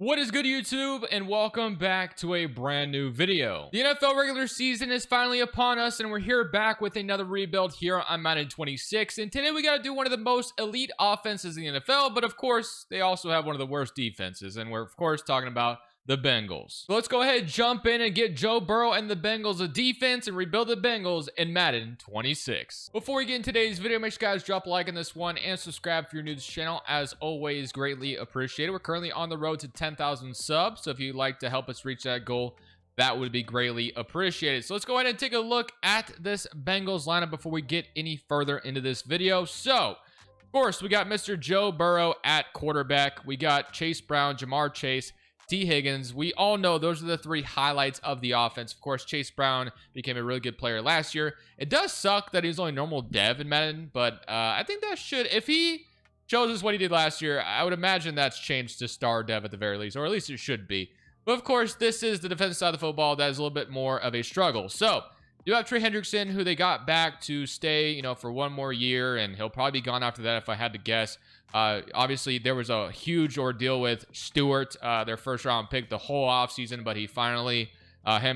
What is good, YouTube, and welcome back to a brand new video. The NFL regular season is finally upon us, and we're here back with another rebuild here on Madden 26. And today we got to do one of the most elite offenses in the NFL, but of course, they also have one of the worst defenses, and we're of course talking about the Bengals. So let's go ahead, jump in, and get Joe Burrow and the Bengals a defense and rebuild the Bengals in Madden 26. Before we get in today's video, make sure you guys drop a like on this one and subscribe if you're new to this channel. As always, greatly appreciated. We're currently on the road to 10,000 subs, so if you'd like to help us reach that goal, that would be greatly appreciated. So let's go ahead and take a look at this Bengals lineup before we get any further into this video. So, of course, we got Mr. Joe Burrow at quarterback. We got Chase Brown, Jamar Chase, T. Higgins. We all know those are the three highlights of the offense. Of course, Chase Brown became a really good player last year. It does suck that he's only normal dev in Madden, but I think that should, if he shows us what he did last year, I would imagine that's changed to star dev at the very least, or at least it should be. But of course, this is the defensive side of the football that is a little bit more of a struggle. So, you have Trey Hendrickson, who they got back to stay, for one more year, and he'll probably be gone after that if I had to guess. Obviously, there was a huge ordeal with Stewart, their first-round pick, the whole offseason, but him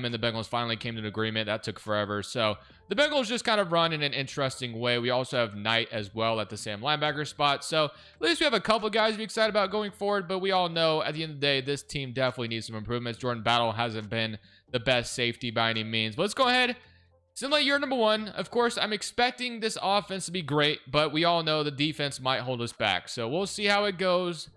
and the Bengals finally came to an agreement. That took forever. So, the Bengals just kind of run in an interesting way. We also have Knight as well at the Sam linebacker spot. So, at least we have a couple guys to be excited about going forward, but we all know at the end of the day, this team definitely needs some improvements. Jordan Battle hasn't been the best safety by any means. But let's go ahead. Simulate year number one. Of course, I'm expecting this offense to be great, but we all know the defense might hold us back. So we'll see how it goes.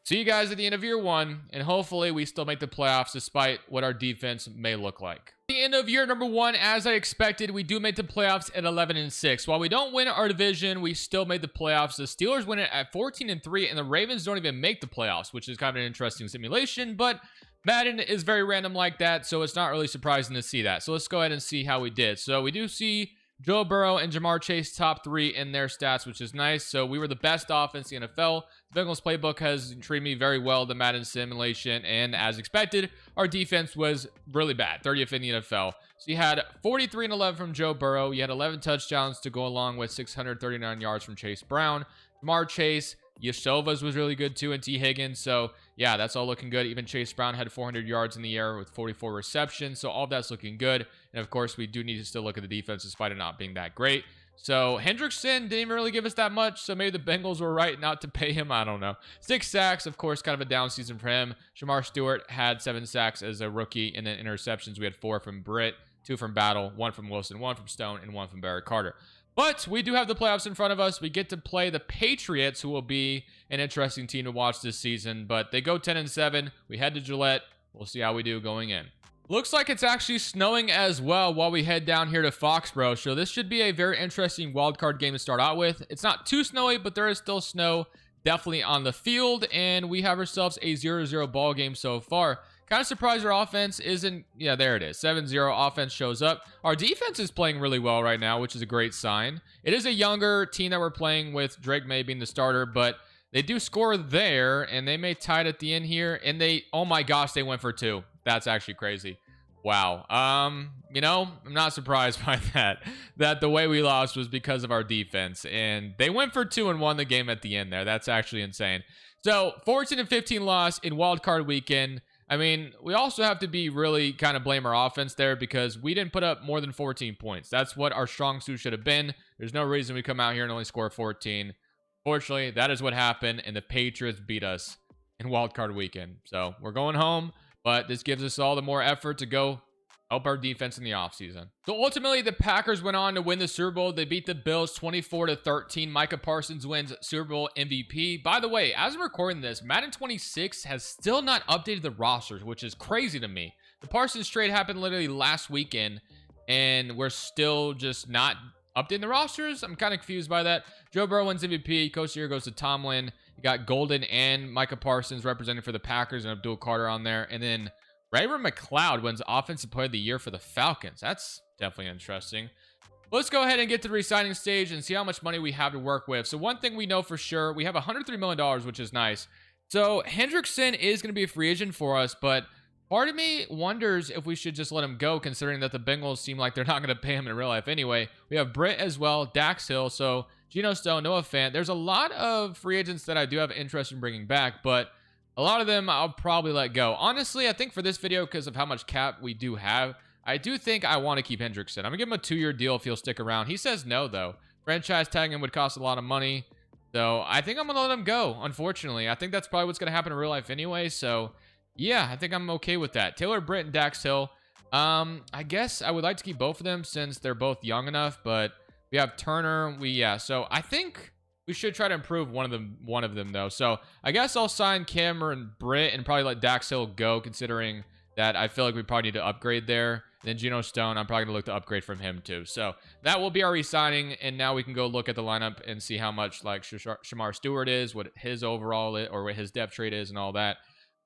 See you guys at the end of year one, and hopefully we still make the playoffs despite what our defense may look like. At the end of year number one, as I expected, we do make the playoffs at 11-6. While we don't win our division, we still made the playoffs. The Steelers win it at 14-3, and the Ravens don't even make the playoffs, which is kind of an interesting simulation, but Madden is very random like that, so it's not really surprising to see that. So let's go ahead and see how we did. So we do see Joe Burrow and Jamar Chase top three in their stats, which is nice. So we were the best offense in the NFL. The Bengals playbook has treated me very well, the Madden simulation, and as expected, our defense was really bad, 30th in the NFL. So you had 43-11 from Joe Burrow. You had 11 touchdowns to go along with 639 yards from Chase Brown. Jamar Chase, Yashova's was really good too, and T. Higgins. So yeah, that's all looking good. Even Chase Brown had 400 yards in the air with 44 receptions. So all that's looking good. And of course, we do need to still look at the defense despite it not being that great. So Hendrickson didn't even really give us that much. So maybe the Bengals were right not to pay him. I don't know. 6 sacks, of course, kind of a down season for him. Jamar Stewart had 7 sacks as a rookie. And then interceptions, we had 4 from Britt, 2 from Battle, 1 from Wilson, 1 from Stone, and 1 from Barrett Carter. But we do have the playoffs in front of us. We get to play the Patriots, who will be an interesting team to watch this season. But they go 10-7. We head to Gillette. We'll see how we do going in. Looks like it's actually snowing as well while we head down here to Foxborough. So this should be a very interesting wildcard game to start out with. It's not too snowy, but there is still snow definitely on the field. And we have ourselves a 0-0 ball game so far. Kind of surprised our offense isn't. Yeah, there it is. 7-0 offense shows up. Our defense is playing really well right now, which is a great sign. It is a younger team that we're playing with, Drake May being the starter, but they do score there, and they may tie it at the end here. And oh my gosh, they went for 2. That's actually crazy. Wow. I'm not surprised by that. That the way we lost was because of our defense, and they went for 2 and won the game at the end there. That's actually insane. So 14-15 loss in wildcard weekend. I mean, we also have to be really kind of blame our offense there because we didn't put up more than 14 points. That's what our strong suit should have been. There's no reason we come out here and only score 14. Fortunately, that is what happened, and the Patriots beat us in wildcard weekend. So we're going home, but this gives us all the more effort to go help our defense in the offseason. So ultimately, the Packers went on to win the Super Bowl. They beat the Bills 24-13. Micah Parsons wins Super Bowl MVP. By the way, as I'm recording this, Madden 26 has still not updated the rosters, which is crazy to me. The Parsons trade happened literally last weekend, and we're still just not updating the rosters. I'm kind of confused by that. Joe Burrow wins MVP. Coach of the Year goes to Tomlin. You got Golden and Micah Parsons representing for the Packers and Abdul Carter on there. And then Raven McLeod wins Offensive Player of the Year for the Falcons. That's definitely interesting. Let's go ahead and get to the re-signing stage and see how much money we have to work with. So one thing we know for sure, we have $103 million, which is nice. So Hendrickson is going to be a free agent for us, but part of me wonders if we should just let him go, considering that the Bengals seem like they're not going to pay him in real life anyway. We have Britt as well, Dax Hill, so Geno Stone, Noah Fant. There's a lot of free agents that I do have interest in bringing back, but A lot of them I'll probably let go. Honestly, I think for this video, because of how much cap we do have, I do think I want to keep Hendrickson. I'm going to give him a 2-year deal if he'll stick around. He says no, though. Franchise tagging him would cost a lot of money. So I think I'm going to let him go, unfortunately. I think that's probably what's going to happen in real life anyway. So yeah, I think I'm okay with that. Taylor Britt and Dax Hill. I guess I would like to keep both of them since they're both young enough, but we have Turner. So I think we should try to improve one of them though. So I guess I'll sign Cameron Britt and probably let Dax Hill go, considering that I feel like we probably need to upgrade there. And then Geno Stone, I'm probably going to look to upgrade from him too. So that will be our re-signing. And now we can go look at the lineup and see how much like Shamar Stewart is, what his overall is, or what his depth trade is and all that.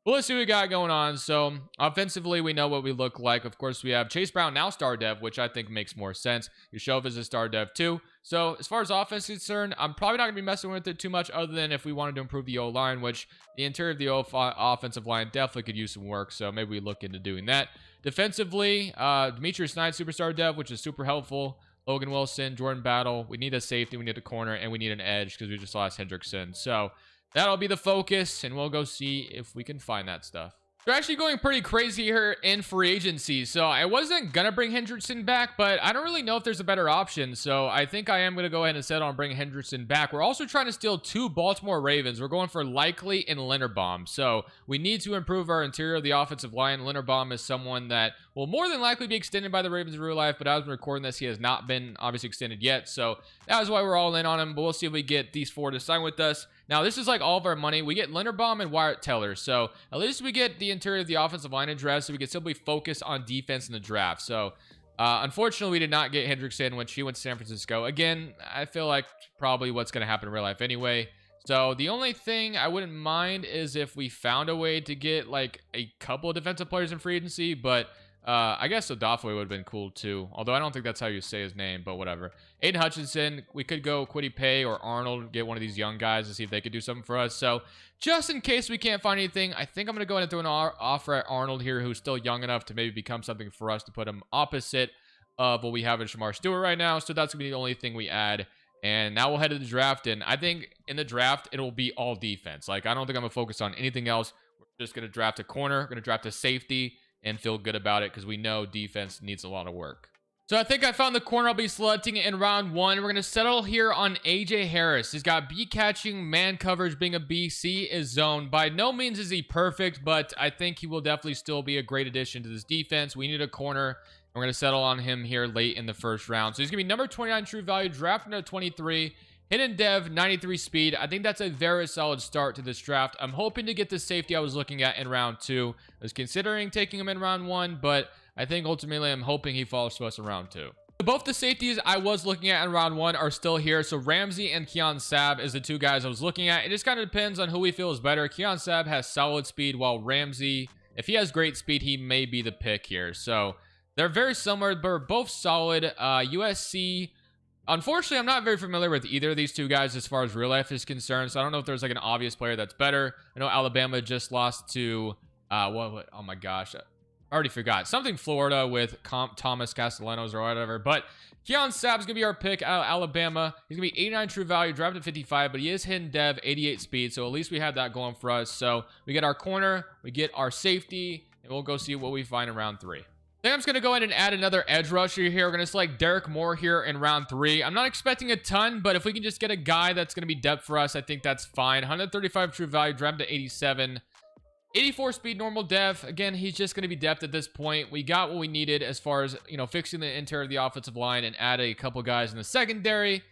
Well, let's see what we got going on. So offensively, we know what we look like. Of course, we have Chase Brown, now star dev, which I think makes more sense. Yashov is a star dev too. So as far as offense is concerned, I'm probably not going to be messing with it too much, other than if we wanted to improve the O-line, which the interior of the offensive line definitely could use some work. So maybe we look into doing that. Defensively, Demetrius Knight, superstar dev, which is super helpful. Logan Wilson, Jordan Battle. We need a safety, we need a corner, and we need an edge because we just lost Hendrickson. So that'll be the focus, and we'll go see if we can find that stuff. They're actually going pretty crazy here in free agency. So I wasn't going to bring Hendrickson back, but I don't really know if there's a better option. So I think I am going to go ahead and settle on bringing Hendrickson back. We're also trying to steal 2 Baltimore Ravens. We're going for Likely and Linderbaum. So we need to improve our interior of the offensive line. Linderbaum is someone that will more than likely be extended by the Ravens in real life, but as I'm recording this, he has not been obviously extended yet. So that is why we're all in on him, but we'll see if we get these 4 to sign with us. Now, this is like all of our money. We get Linderbaum and Wyatt Teller. So at least we get the interior of the offensive line addressed, so we can simply focus on defense in the draft. So unfortunately, we did not get Hendrickson when she went to San Francisco. Again, I feel like probably what's going to happen in real life anyway. So the only thing I wouldn't mind is if we found a way to get like a couple of defensive players in free agency, but I guess Odafe would have been cool too. Although I don't think that's how you say his name, but whatever. Aiden Hutchinson, we could go Kwity Paye or Arnold, get one of these young guys to see if they could do something for us. So just in case we can't find anything, I think I'm going to go ahead and throw an offer at Arnold here, who's still young enough to maybe become something for us to put him opposite of what we have in Shamar Stewart right now. So that's going to be the only thing we add. And now we'll head to the draft. And I think in the draft, it'll be all defense. Like, I don't think I'm going to focus on anything else. We're just going to draft a corner, we're going to draft a safety, and feel good about it because we know defense needs a lot of work. So I think I found the corner I'll be selecting in round 1. We're going to settle here on AJ Harris. He's got B catching, man coverage being a B, C is zone. By no means is he perfect, but I think he will definitely still be a great addition to this defense. We need a corner. We're going to settle on him here late in the first round. So he's going to be number 29 true value, drafted at 23. Hidden dev, 93 speed. I think that's a very solid start to this draft. I'm hoping to get the safety I was looking at in round 2. I was considering taking him in round 1, but I think ultimately I'm hoping he falls to us in round 2. Both the safeties I was looking at in round 1 are still here. So Ramsey and Keon Sabb is the 2 guys I was looking at. It just kind of depends on who we feel is better. Keon Sabb has solid speed, while Ramsey, if he has great speed, he may be the pick here. So they're very similar, but both solid. USC, unfortunately, I'm not very familiar with either of these 2 guys as far as real life is concerned. So I don't know if there's like an obvious player that's better. I know Alabama just lost to, oh my gosh, I already forgot. Something Florida with Thomas Castellanos or whatever. But Keon Sabb's going to be our pick out of Alabama. He's going to be 89 true value, drafted at 55, but he is hidden dev, 88 speed. So at least we have that going for us. So we get our corner, we get our safety, and we'll go see what we find in round 3. I think I'm just going to go ahead and add another edge rusher here. We're going to select Derek Moore here in round 3. I'm not expecting a ton, but if we can just get a guy that's going to be depth for us, I think that's fine. 135 true value, drafted to 87. 84 speed, normal dev. Again, he's just going to be depth at this point. We got what we needed as far as, you know, fixing the interior of the offensive line and add a couple guys in the secondary.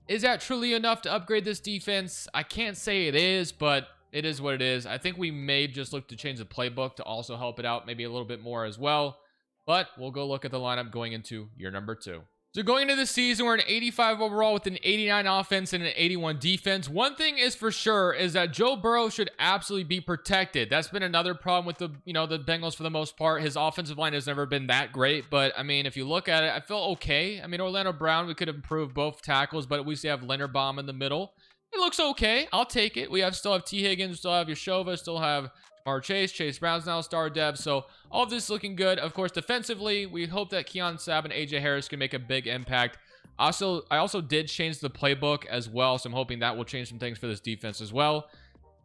Is that truly enough to upgrade this defense? I can't say it is, but it is what it is. I think we may just look to change the playbook to also help it out maybe a little bit more as well. But we'll go look at the lineup going into year number 2. So going into the season, we're an 85 overall with an 89 offense and an 81 defense. One thing is for sure is that Joe Burrow should absolutely be protected. That's been another problem with the Bengals for the most part. His offensive line has never been that great, but I mean, if you look at it, I feel okay. I mean, Orlando Brown, we could improve both tackles, but we still have Linderbaum in the middle. It looks okay. I'll take it. We still have T. Higgins, still have Yashova, still have Chase Brown's now star dev. So all of this looking good. Of course, defensively, we hope that Keon Sabb and AJ Harris can make a big impact. I also did change the playbook as well, so I'm hoping that will change some things for this defense as well.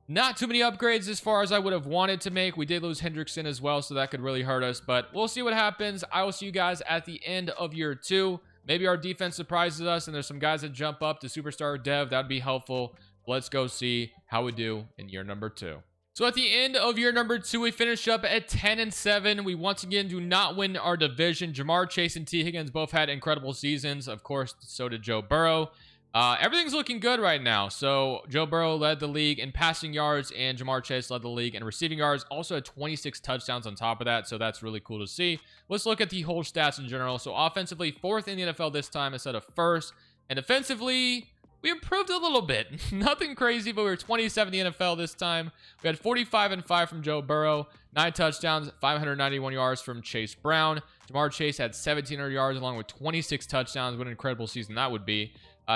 Not too many upgrades as far as I would have wanted to make. We did lose Hendrickson as well, so that could really hurt us. But we'll see what happens. I will see you guys at the end of year 2. Maybe our defense surprises us and there's some guys that jump up to superstar dev. That'd be helpful. Let's go see how we do in year number 2. So at the end of year number 2, we finish up at 10-7. We once again do not win our division. Jamar Chase and T. Higgins both had incredible seasons. Of course, so did Joe Burrow. Everything's looking good right now. So Joe Burrow led the league in passing yards and Jamar Chase led the league in receiving yards. Also had 26 touchdowns on top of that. So that's really cool to see. Let's look at the whole stats in general. So offensively, 4th in the NFL this time instead of 1st. And defensively, we improved a little bit. Nothing crazy, but we were 27th in the NFL this time. We had 45-5 from Joe Burrow, 9 touchdowns, 591 yards from Chase Brown. Jamar Chase had 1,700 yards along with 26 touchdowns. What an incredible season that would be.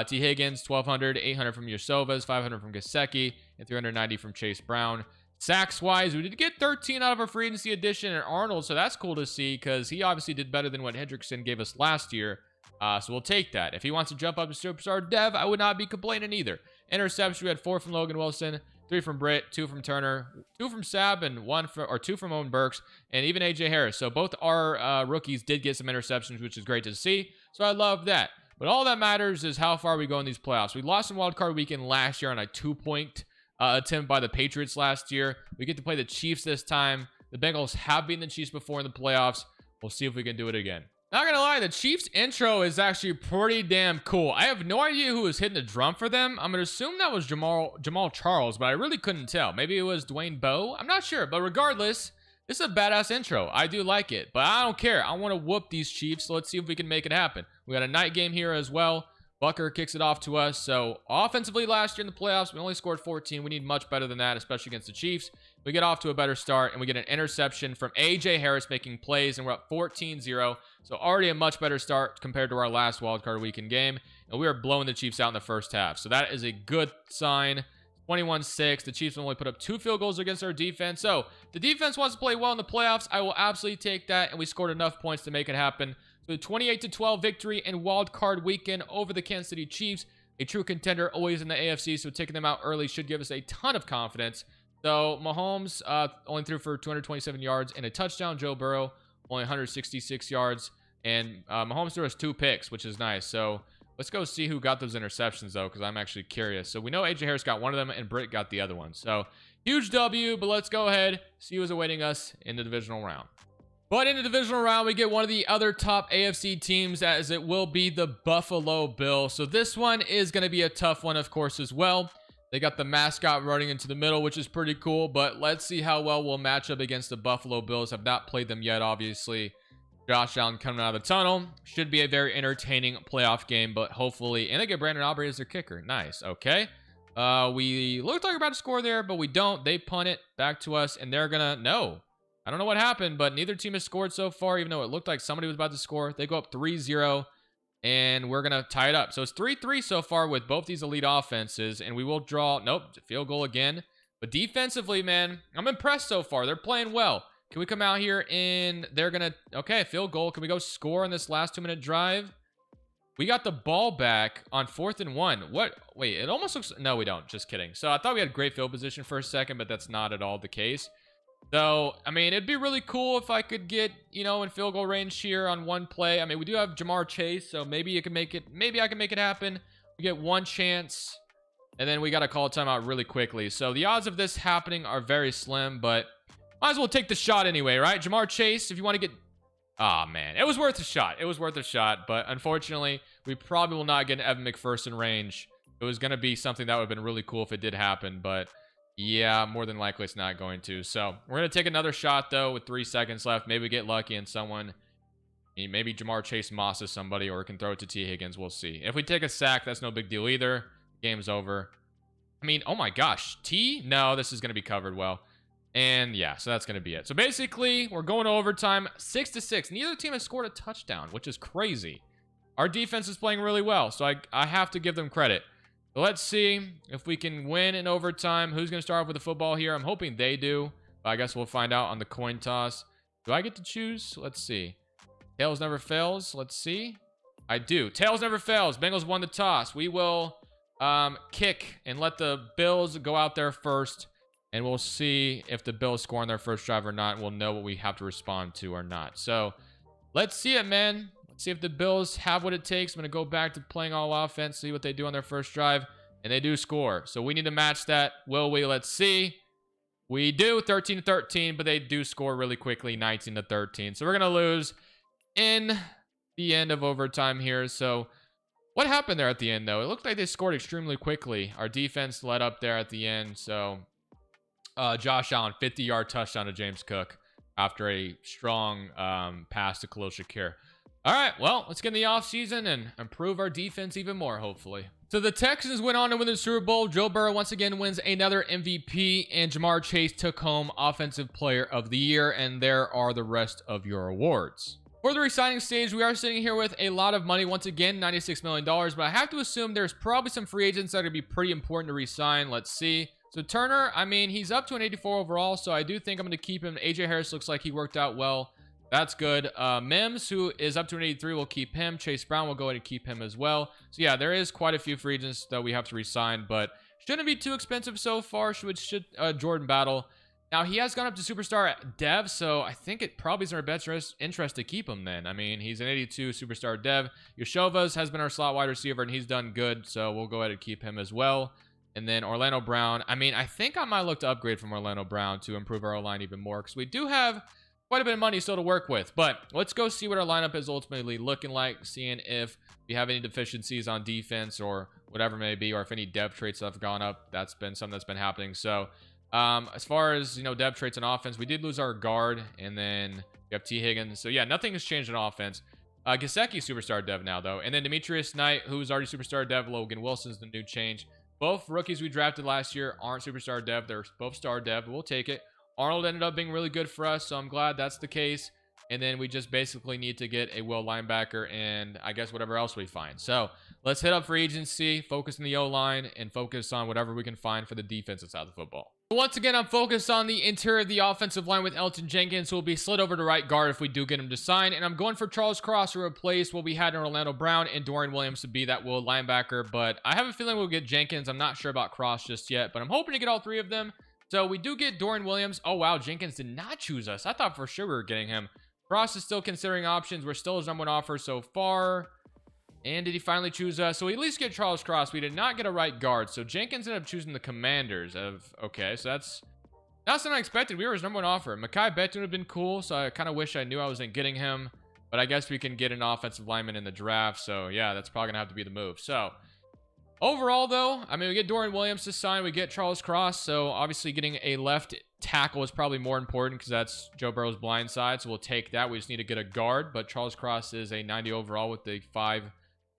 T. Higgins, 1,200, 800 from Yosovas, 500 from Gesicki, and 390 from Chase Brown. Sacks-wise, we did get 13 out of our free agency addition in Arnold, so that's cool to see because he obviously did better than what Hendrickson gave us last year. So we'll take that. If he wants to jump up to superstar dev, I would not be complaining either. Interception, we had 4 from Logan Wilson, 3 from Britt, 2 from Turner, 2 from Sab, and 2 from Owen Burks, and even AJ Harris. So both our rookies did get some interceptions, which is great to see. So I love that. But all that matters is how far we go in these playoffs. We lost in Wild Card Weekend last year on a 2-point attempt by the Patriots last year. We get to play the Chiefs this time. The Bengals have beaten the Chiefs before in the playoffs. We'll see if we can do it again. Not gonna lie, the Chiefs intro is actually pretty damn cool. I have no idea who was hitting the drum for them. I'm gonna assume that was Jamal Charles, but I really couldn't tell. Maybe it was Dwayne Bowe. I'm not sure, but regardless, this is a badass intro. I do like it, but I don't care. I want to whoop these Chiefs, so let's see if we can make it happen. We got a night game here as well. Bucker kicks it off to us. So offensively last year in the playoffs, we only scored 14. We need much better than that, especially against the Chiefs. We get off to a better start, and we get an interception from AJ Harris making plays, and we're up 14-0. So already a much better start compared to our last wildcard weekend game. And we are blowing the Chiefs out in the first half. So that is a good sign. 21-6. The Chiefs only put up 2 field goals against our defense. So the defense wants to play well in the playoffs. I will absolutely take that, and we scored enough points to make it happen. So the 28-12 victory in wild card weekend over the Kansas City Chiefs, a true contender always in the AFC. So taking them out early should give us a ton of confidence. So Mahomes only threw for 227 yards and a touchdown. Joe Burrow only 166 yards, and Mahomes threw us 2 picks, which is nice. So let's go see who got those interceptions, though, because I'm actually curious. So we know AJ Harris got one of them, and Britt got the other one. So huge W, but let's go ahead, see who's awaiting us in the divisional round. But in the divisional round, we get one of the other top AFC teams, as it will be the Buffalo Bills. So this one is going to be a tough one, of course, as well. They got the mascot running into the middle, which is pretty cool. But let's see how well we'll match up against the Buffalo Bills. Have not played them yet, obviously. Josh Allen coming out of the tunnel. Should be a very entertaining playoff game, but hopefully... And they get Brandon Aubrey as their kicker. Nice. Okay. We looked like we're about to score there, but we don't. They punt it back to us, and they're going to... No. I don't know what happened, but neither team has scored so far, even though it looked like somebody was about to score. They go up 3-0, and we're going to tie it up. So it's 3-3 so far with both these elite offenses, and we will draw... Nope. Field goal again. But defensively, man, I'm impressed so far. They're playing well. Can we come out here and they're going to... Okay, field goal. Can we go score in this last 2-minute drive? We got the ball back on 4th and 1. What? Wait, it almost looks... No, we don't. Just kidding. So I thought we had great field position for a second, but that's not at all the case. So, I mean, it'd be really cool if I could get, you know, in field goal range here on one play. I mean, we do have Jamar Chase, so maybe you can make it... Maybe I can make it happen. We get one chance, and then we got to call a timeout really quickly. So the odds of this happening are very slim, but... Might as well take the shot anyway, right? Jamar Chase, if you want to get... Ah, man. It was worth a shot. It was worth a shot. But unfortunately, we probably will not get an Evan McPherson range. It was going to be something that would have been really cool if it did happen. But yeah, more than likely it's not going to. So we're going to take another shot, though, with 3 seconds left. Maybe we get lucky and someone... Maybe Jamar Chase mosses somebody or can throw it to T. Higgins. We'll see. If we take a sack, that's no big deal either. Game's over. I mean, oh my gosh. T? No, this is going to be covered well. And yeah, so that's going to be it. So basically, we're going to overtime 6-6. Neither team has scored a touchdown, which is crazy. Our defense is playing really well, so I have to give them credit. So let's see if we can win in overtime. Who's going to start off with the football here? I'm hoping they do. But I guess we'll find out on the coin toss. Do I get to choose? Let's see. Tails never fails. Let's see. I do. Tails never fails. Bengals won the toss. We will kick and let the Bills go out there first. and we'll see if the Bills score on their first drive or not. We'll know what we have to respond to or not. So let's see it, man. Let's see if the Bills have what it takes. I'm going to go back to playing all offense, see what they do on their first drive, and they do score. So we need to match that. Will we? Let's see. We do, 13-13, but they do score really quickly, 19-13. So we're going to lose in the end of overtime here. So what happened there at the end, though? It looked like they scored extremely quickly. Our defense led up there at the end. So Josh Allen, 50-yard touchdown to James Cook after a strong pass to Khalil Shakir. All right, well, let's get in the offseason and improve our defense even more, hopefully. So the Texans went on to win the Super Bowl. Joe Burrow once again wins another MVP, and Jamar Chase took home Offensive Player of the Year, and there are the rest of your awards. For the re-signing stage, we are sitting here with a lot of money. Once again, $96 million, but I have to assume there's probably some free agents that are going to be pretty important to re-sign. Let's see. So Turner, I mean, he's up to an 84 overall, so I do think I'm going to keep him. AJ Harris looks like he worked out well. That's good. Mims, who is up to an 83, we'll keep him. Chase Brown will go ahead and keep him as well. So yeah, there is quite a few free agents that we have to re-sign, but shouldn't be too expensive so far. Should Jordan Battle. Now, he has gone up to superstar dev, so I think it probably is in our best interest to keep him then. I mean, he's an 82 superstar dev. Yoshovas has been our slot wide receiver, and he's done good, so we'll go ahead and keep him as well. And then Orlando Brown. I mean, I think I might look to upgrade from Orlando Brown to improve our O-line even more, because we do have quite a bit of money still to work with. But let's go see what our lineup is ultimately looking like, seeing if we have any deficiencies on defense or whatever it may be, or if any depth traits have gone up. That's been something that's been happening. So as far as, depth traits on offense, we did lose our guard, and then we have T. Higgins. So yeah, nothing has changed on offense. Gesicki superstar dev now, though. And then Demetrius Knight, who's already superstar dev. Logan Wilson's the new change. Both rookies we drafted last year aren't superstar dev. They're both star dev. We'll take it. Arnold ended up being really good for us, so I'm glad that's the case. And then we just basically need to get a will linebacker and I guess whatever else we find. So let's hit up free agency, focus on the O-line, and focus on whatever we can find for the defensive side of the football. Once again, I'm focused on the interior of the offensive line with Elgton Jenkins, who will be slid over to right guard if we do get him to sign. And I'm going for Charles Cross to replace what we had in Orlando Brown and Dorian Williams to be that will linebacker. But I have a feeling we'll get Jenkins. I'm not sure about Cross just yet, but I'm hoping to get all three of them. So we do get Dorian Williams. Oh, wow. Jenkins did not choose us. I thought for sure we were getting him. Cross is still considering options. We're still his number one offer so far. And did he finally choose us? So we at least get Charles Cross. We did not get a right guard. So Jenkins ended up choosing the Commanders. Okay, so that's something unexpected. We were his number one offer. Mekhi Becton would have been cool. So I kind of wish I knew I wasn't getting him. But I guess we can get an offensive lineman in the draft. So yeah, that's probably going to have to be the move. So overall, though, I mean, we get Dorian Williams to sign. We get Charles Cross. So obviously getting a left tackle is probably more important because that's Joe Burrow's blind side. So we'll take that. We just need to get a guard. But Charles Cross is a 90 overall with the 5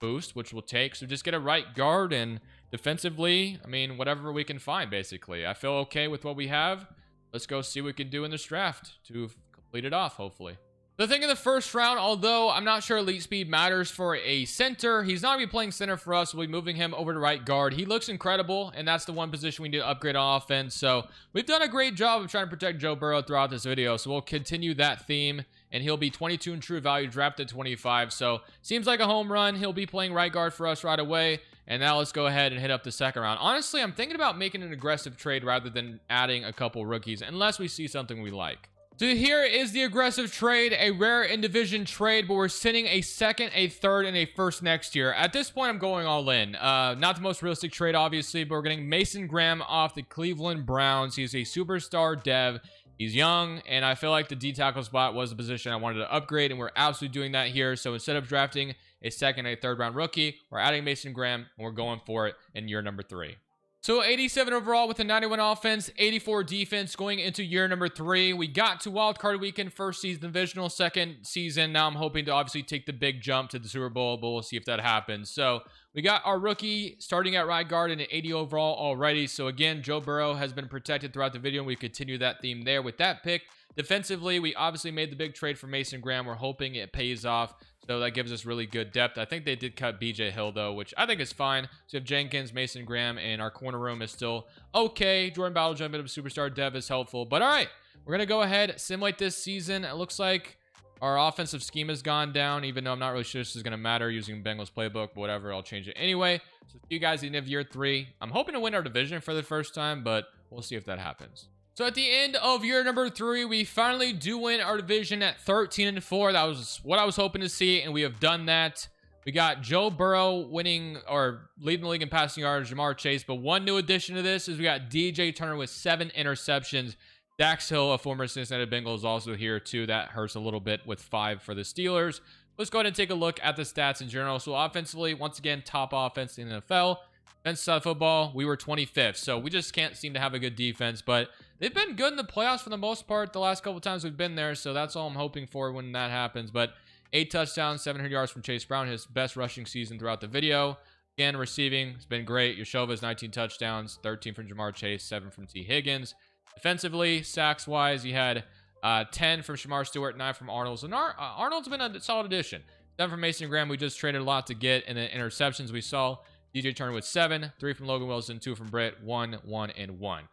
boost, which we'll take. So just get a right guard, and defensively, I mean, whatever we can find, basically. I feel okay with what we have. Let's go see what we can do in this draft to complete it off, hopefully. The thing in the first round, although I'm not sure elite speed matters for a center, he's not going to be playing center for us. We'll be moving him over to right guard. He looks incredible, and that's the one position we need to upgrade on offense. So we've done a great job of trying to protect Joe Burrow throughout this video, so we'll continue that theme, and he'll be 22 in true value, drafted 25. So seems like a home run. He'll be playing right guard for us right away. And now let's go ahead and hit up the second round. Honestly, I'm thinking about making an aggressive trade rather than adding a couple rookies, unless we see something we like. So here is the aggressive trade, a rare in-division trade, but we're sending a second, a third, and a first next year. At this point, I'm going all in. Not the most realistic trade, obviously, but we're getting Mason Graham off the Cleveland Browns. He's a superstar dev. He's young, and I feel like the D-tackle spot was the position I wanted to upgrade, and we're absolutely doing that here. So instead of drafting a second, a third-round rookie, we're adding Mason Graham, and we're going for it in year number 3. So 87 overall with a 91 offense, 84 defense going into year number 3. We got to wildcard weekend, first season divisional, second season. Now I'm hoping to obviously take the big jump to the Super Bowl, but we'll see if that happens. So we got our rookie starting at right guard and an 80 overall already. So again, Joe Burrow has been protected throughout the video, and we continue that theme there with that pick. Defensively, we obviously made the big trade for Mason Graham. We're hoping it pays off. So that gives us really good depth. I think they did cut BJ Hill, though, which I think is fine. So you have Jenkins, Mason Graham, and our corner room is still okay. Jordan Battle, jump into superstar dev is helpful. But all right, we're going to go ahead, simulate this season. It looks like our offensive scheme has gone down, even though I'm not really sure this is going to matter using Bengals playbook, but whatever, I'll change it anyway. So see you guys at the end of year 3. I'm hoping to win our division for the first time, but we'll see if that happens. So at the end of year number 3, we finally do win our division at 13-4. That was what I was hoping to see, and we have done that. We got Joe Burrow winning or leading the league in passing yards, Jamar Chase. But one new addition to this is we got DJ Turner with 7 interceptions. Dax Hill, a former Cincinnati Bengals, is also here too. That hurts a little bit with 5 for the Steelers. Let's go ahead and take a look at the stats in general. So offensively, once again, top offense in the NFL. Defensive side of football, we were 25th. So we just can't seem to have a good defense. But they've been good in the playoffs for the most part the last couple times we've been there. So that's all I'm hoping for when that happens. But 8 touchdowns, 700 yards from Chase Brown, his best rushing season throughout the video. Again, receiving has been great. Yashova's 19 touchdowns, 13 from Jamar Chase, 7 from T. Higgins. Defensively, sacks-wise, you had 10 from Shamar Stewart, 9 from Arnold. And Arnold's been a solid addition. 7 from Mason Graham, we just traded a lot to get. And the interceptions we saw, DJ Turner with 7, 3 from Logan Wilson, 2 from Britt, 1, 1, and 1.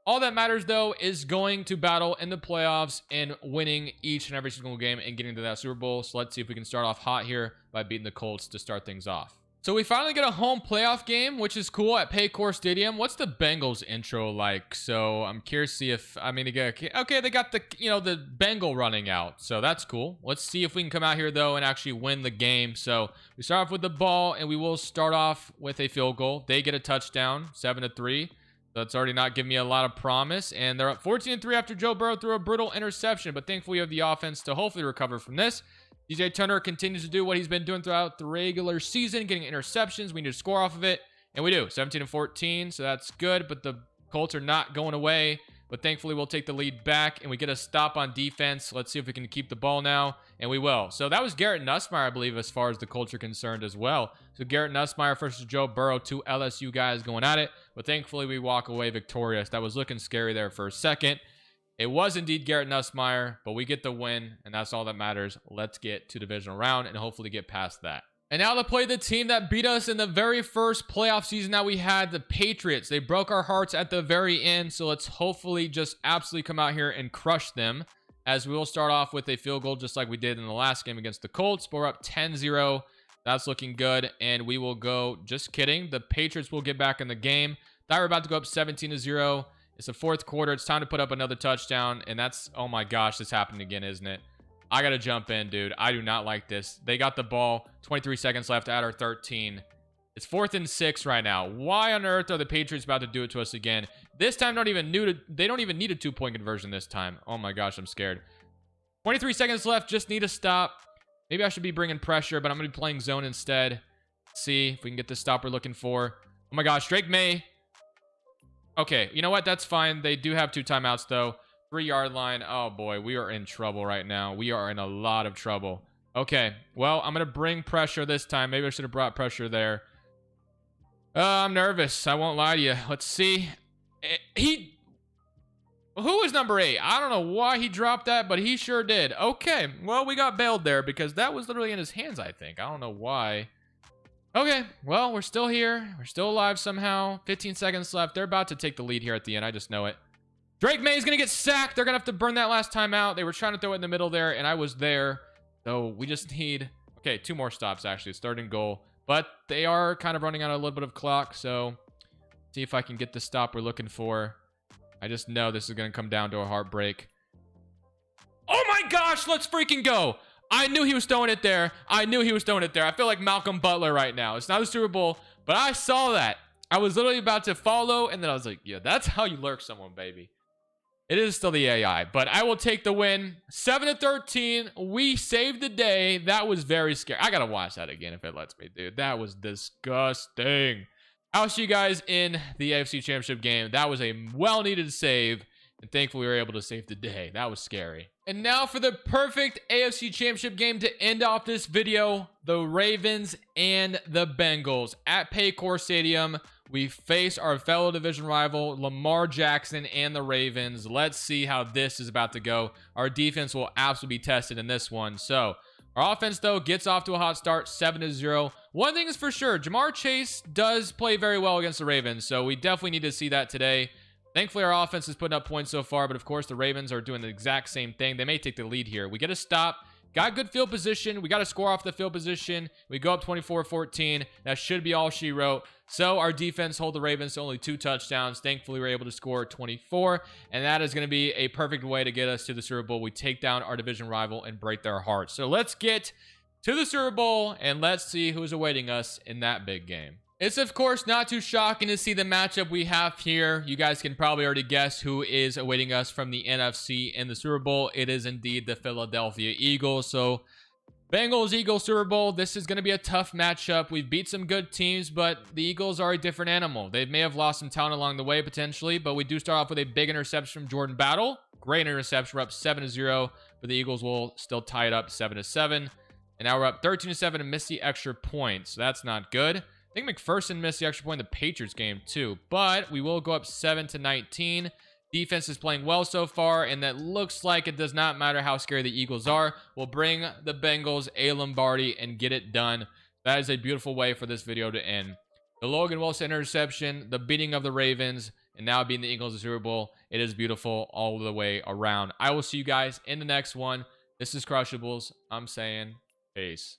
All that matters, though, is going to battle in the playoffs and winning each and every single game and getting to that Super Bowl. So let's see if we can start off hot here by beating the Colts to start things off. So we finally get a home playoff game, which is cool, at Paycor Stadium. What's the Bengals intro like? So I'm curious to see if, I mean, okay, they got the, the Bengal running out. So that's cool. Let's see if we can come out here, though, and actually win the game. So we start off with the ball, and we will start off with a field goal. They get a touchdown, 7-3. So it's already not giving me a lot of promise. And they're up 14-3 after Joe Burrow threw a brutal interception. But thankfully, we have the offense to hopefully recover from this. DJ Turner continues to do what he's been doing throughout the regular season, getting interceptions. We need to score off of it. And we do, 17-14. So that's good. But the Colts are not going away. But thankfully, we'll take the lead back. And we get a stop on defense. Let's see if we can keep the ball now. And we will. So that was Garrett Nussmeier, I believe, as far as the Colts are concerned as well. So Garrett Nussmeier versus Joe Burrow, 2 LSU guys going at it. But thankfully, we walk away victorious. That was looking scary there for a second. It was indeed Garrett Nussmeier, but we get the win, and that's all that matters. Let's get to divisional round and hopefully get past that. And now to play the team that beat us in the very first playoff season that we had, the Patriots. They broke our hearts at the very end, so let's hopefully just absolutely come out here and crush them, as we will start off with a field goal just like we did in the last game against the Colts. But we're up 10-0. That's looking good, and we will go, just kidding, the Patriots will get back in the game. Thought we were about to go up 17-0. It's the 4th quarter. It's time to put up another touchdown, and that's, oh my gosh, this happened again, isn't it? I got to jump in, dude. I do not like this. They got the ball, 23 seconds left at our 13. It's 4th and 6 right now. Why on earth are the Patriots about to do it to us again? This time, they don't even need a 2-point conversion this time. Oh my gosh, I'm scared. 23 seconds left. Just need a stop. Maybe I should be bringing pressure, but I'm going to be playing zone instead. Let's see if we can get the stop we're looking for. Oh my gosh, Drake May. Okay, you know what? That's fine. They do have 2 timeouts, though. 3-yard line. Oh, boy. We are in trouble right now. We are in a lot of trouble. Okay. Well, I'm going to bring pressure this time. Maybe I should have brought pressure there. I'm nervous. I won't lie to you. Let's see. Who was number 8? I don't know why he dropped that, but he sure did. Okay. Well, we got bailed there because that was literally in his hands, I think. I don't know why. Okay, well, we're still here. We're still alive somehow. 15 seconds left. They're about to take the lead here at the end. I just know it. Drake May is going to get sacked. They're going to have to burn that last time out. They were trying to throw it in the middle there, and I was there. So we just need, okay, 2 more stops, actually. It's 3rd and goal. But they are kind of running out a little bit of clock, so see if I can get the stop we're looking for. I just know this is going to come down to a heartbreak. Oh my gosh, let's freaking go. I knew he was throwing it there. I feel like Malcolm Butler right now. It's not a Super Bowl, but I saw that. I was literally about to follow, and then I was like, yeah, that's how you lurk someone, baby. It is still the AI, but I will take the win. 7-13. We saved the day. That was very scary. I got to watch that again if it lets me, dude. That was disgusting. I'll see you guys in the AFC Championship game. That was a well-needed save. And thankfully, we were able to save the day. That was scary. And now for the perfect AFC Championship game to end off this video. The Ravens and the Bengals. At Paycor Stadium, we face our fellow division rival, Lamar Jackson and the Ravens. Let's see how this is about to go. Our defense will absolutely be tested in this one. So, our offense, though, gets off to a hot start, 7-0. One thing is for sure, Jamar Chase does play very well against the Ravens. So, we definitely need to see that today. Thankfully, our offense is putting up points so far, but of course, the Ravens are doing the exact same thing. They may take the lead here. We get a stop. got good field position. We got to score off the field position. We go up 24-14. That should be all she wrote. So our defense hold the Ravens to only 2 touchdowns. Thankfully, we're able to score 24, and that is going to be a perfect way to get us to the Super Bowl. We take down our division rival and break their hearts. So let's get to the Super Bowl, and let's see who's awaiting us in that big game. It's, of course, not too shocking to see the matchup we have here. You guys can probably already guess who is awaiting us from the NFC in the Super Bowl. It is indeed the Philadelphia Eagles. So Bengals, Eagles, Super Bowl. This is going to be a tough matchup. We've beat some good teams, but the Eagles are a different animal. They may have lost some talent along the way, potentially, but we do start off with a big interception from Jordan Battle. Great interception. We're up 7-0, but the Eagles will still tie it up 7-7. And now we're up 13-7 and miss the extra point, so that's not good. I think McPherson missed the extra point in the Patriots game too, but we will go up 7-19. Defense is playing well so far, and that looks like it does not matter how scary the Eagles are. We'll bring the Bengals a Lombardi and get it done. That is a beautiful way for this video to end. The Logan Wilson interception, the beating of the Ravens, and now beating the Eagles in the Super Bowl. It is beautiful all the way around. I will see you guys in the next one. This is Crushables. I'm saying peace.